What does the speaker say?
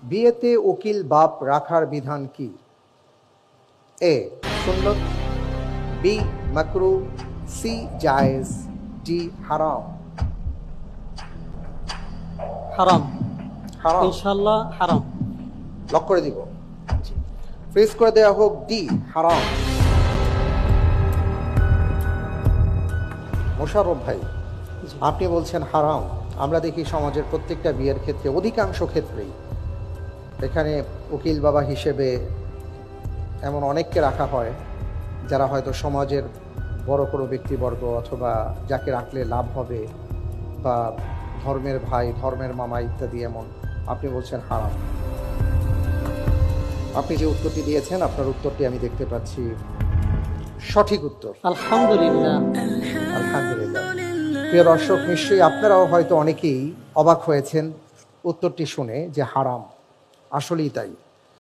বিয়েতে উকিল বাপ রাখার বিধান কি? এ সুন্নত, বি মাকরু, সি জায়েজ, ডি হারাম। হারাম। হারাম ইনশাআল্লাহ হারাম। লক করে দিব, ফ্রিজ করে দেওয়া হোক, ডি হারাম। মোশাররফ ভাই, জি। আপনি বলছেন হারাম। আমরা দেখি সমাজের প্রত্যেকটা বিয়ের ক্ষেত্রে, অধিকাংশ ক্ষেত্রেই এখানে উকিল বাবা হিসেবে এমন অনেককে রাখা হয় যারা হয়তো সমাজের বড় কোনো ব্যক্তিবর্গ, অথবা যাকে রাখলে লাভ হবে, বা ধর্মের ভাই, ধর্মের মামা ইত্যাদি। এমন আপনি বলছেন হারাম। আপনি যে উত্তরটি দিয়েছেন, আপনার উত্তরটি আমি দেখতে পাচ্ছি সঠিক উত্তর। আলহামদুলিল্লাহ। আলহামদুলিল্লাহ। প্রিয় দর্শক, নিশ্চয়ই আপনারাও হয়তো অনেকেই অবাক হয়েছেন উত্তরটি শুনে যে হারাম। আসলেই তাই।